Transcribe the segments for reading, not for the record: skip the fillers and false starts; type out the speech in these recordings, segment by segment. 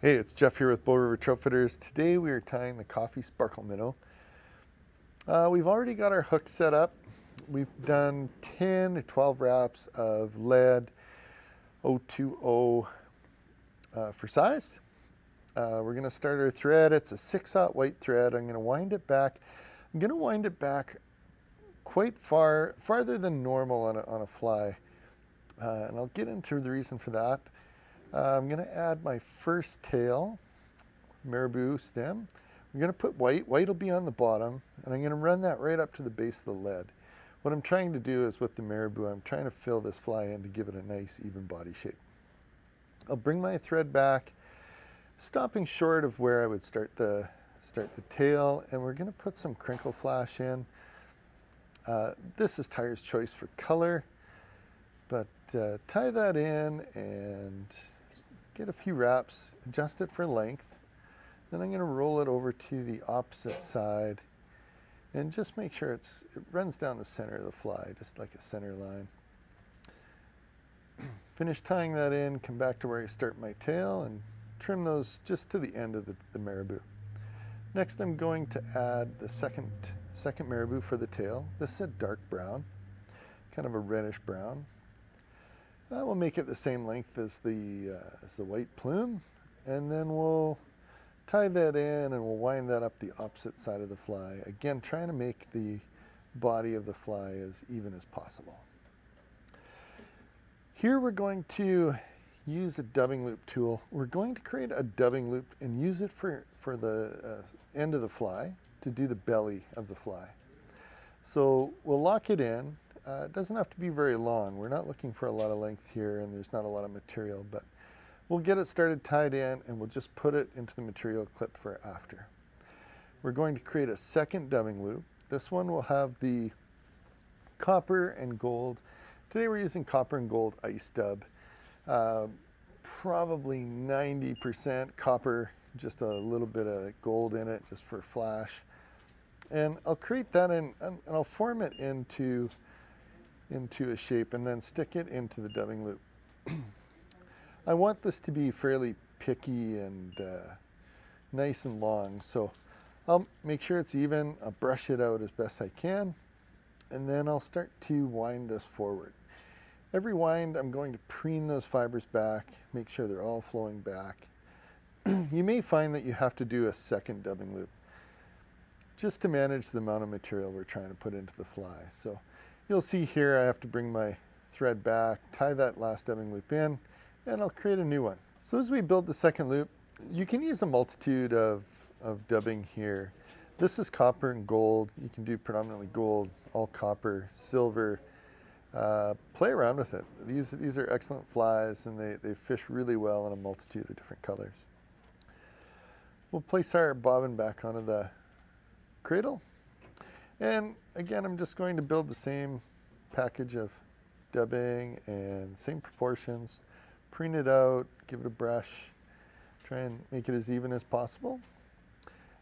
Hey, it's Jeff here with Bow River Trout Fitters. Today we are tying the coffee Sparkle Minnow. We've already got our hook set up. We've done 10 to 12 wraps of lead 020 for size. We're going to start our thread. It's a 6/0 white thread. I'm going to wind it back. I'm going to wind it back quite farther than normal on a fly. And I'll get into the reason for that. I'm going to add my first tail, marabou stem. I'm going to put white. White will be on the bottom, and I'm going to run that right up to the base of the lead. What I'm trying to do is with the marabou, I'm trying to fill this fly in to give it a nice even body shape. I'll bring my thread back, stopping short of where I would start the tail, and we're going to put some crinkle flash in. This is Tyre's choice for color, but tie that in and get a few wraps, adjust it for length. Then I'm going to roll it over to the opposite side and just make sure it runs down the center of the fly, just like a center line. Finish tying that in, come back to where I start my tail and trim those just to the end of the marabou. Next I'm going to add the second marabou for the tail. This is a dark brown, kind of a reddish brown. We'll make it the same length as the white plume, and then we'll tie that in and we'll wind that up the opposite side of the fly. Again, trying to make the body of the fly as even as possible. Here we're going to use a dubbing loop tool. We're going to create a dubbing loop and use it for the end of the fly to do the belly of the fly. So we'll lock it in. It doesn't have to be very long. We're not looking for a lot of length here, and there's not a lot of material, but we'll get it started tied in and we'll just put it into the material clip for after. We're going to create a second dubbing loop. This one will have the copper and gold. Today we're using copper and gold ice dub. Probably 90% copper, just a little bit of gold in it just for flash. And I'll create that and I'll form it into a shape and then stick it into the dubbing loop. I want this to be fairly picky and nice and long, so I'll make sure it's even. I'll brush it out as best I can, and then I'll start to wind this forward. Every wind I'm going to preen those fibers back, make sure they're all flowing back. You may find that you have to do a second dubbing loop just to manage the amount of material we're trying to put into the fly. So you'll see here I have to bring my thread back, tie that last dubbing loop in, and I'll create a new one. So as we build the second loop, you can use a multitude of dubbing here. This is copper and gold. You can do predominantly gold, all copper, silver. Play around with it. These are excellent flies, and they fish really well in a multitude of different colors. We'll place our bobbin back onto the cradle. And again, I'm just going to build the same package of dubbing and same proportions, preen it out, give it a brush, try and make it as even as possible.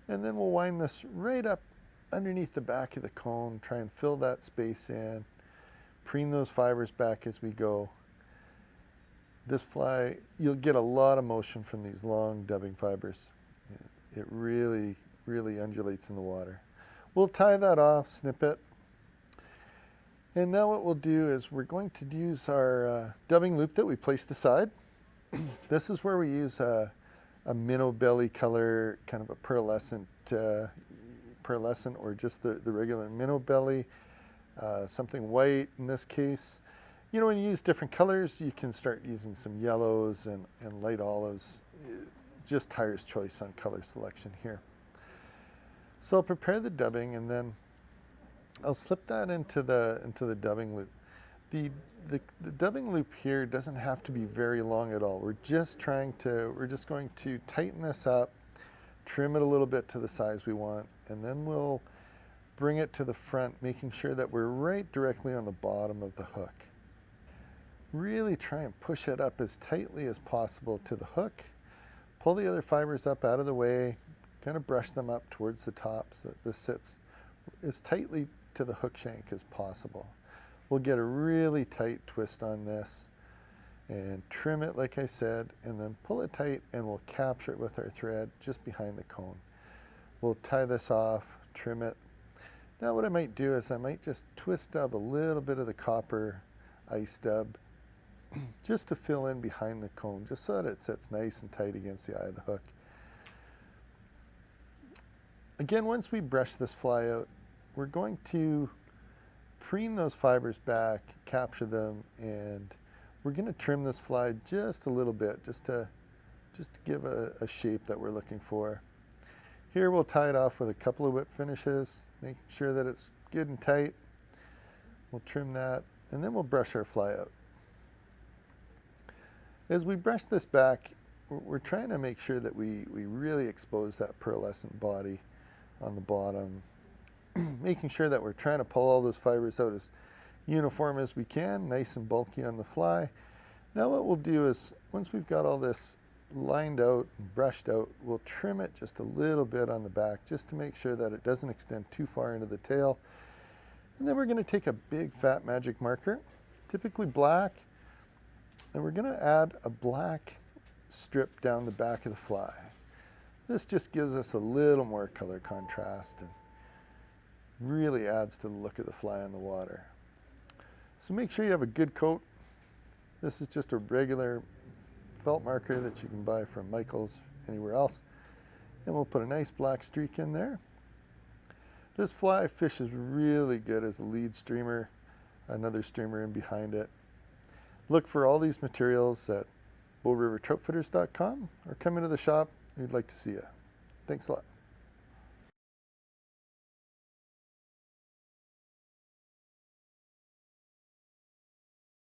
And then we'll wind this right up underneath the back of the cone, try and fill that space in, preen those fibers back as we go. This fly, you'll get a lot of motion from these long dubbing fibers. It really, really undulates in the water. We'll tie that off, snip it. And now what we'll do is we're going to use our dubbing loop that we placed aside. This is where we use a minnow belly color, kind of a pearlescent or just the regular minnow belly, something white in this case. You know, when you use different colors, you can start using some yellows and light olives. Just Tyre's choice on color selection here. So I'll prepare the dubbing and then I'll slip that into the dubbing loop. The dubbing loop here doesn't have to be very long at all. We're just going to tighten this up, trim it a little bit to the size we want, and then we'll bring it to the front, making sure that we're right directly on the bottom of the hook. Really try and push it up as tightly as possible to the hook. Pull the other fibers up out of the way, kind of brush them up towards the top so that this sits as tightly to the hook shank as possible. We'll get a really tight twist on this and trim it like I said, and then pull it tight, and we'll capture it with our thread just behind the cone. We'll tie this off, trim it. Now what I might do is I might just twist stub a little bit of the copper ice stub just to fill in behind the cone, just so that it sits nice and tight against the eye of the hook. Again, once we brush this fly out, we're going to preen those fibers back, capture them, and we're going to trim this fly just a little bit, just to give a shape that we're looking for. Here we'll tie it off with a couple of whip finishes, making sure that it's good and tight. We'll trim that, and then we'll brush our fly out. As we brush this back, we're trying to make sure that we really expose that pearlescent body on the bottom, making sure that we're trying to pull all those fibers out as uniform as we can, nice and bulky on the fly. Now what we'll do is, once we've got all this lined out and brushed out, we'll trim it just a little bit on the back, just to make sure that it doesn't extend too far into the tail. And then we're going to take a big fat magic marker, typically black, and we're going to add a black strip down the back of the fly. This just gives us a little more color contrast and really adds to the look of the fly on the water. So make sure you have a good coat. This is just a regular felt marker that you can buy from Michael's, anywhere else. And we'll put a nice black streak in there. This fly fishes really good as a lead streamer, another streamer in behind it. Look for all these materials at BowRiverTroutFitters.com or come into the shop. We'd like to see you. Thanks a lot.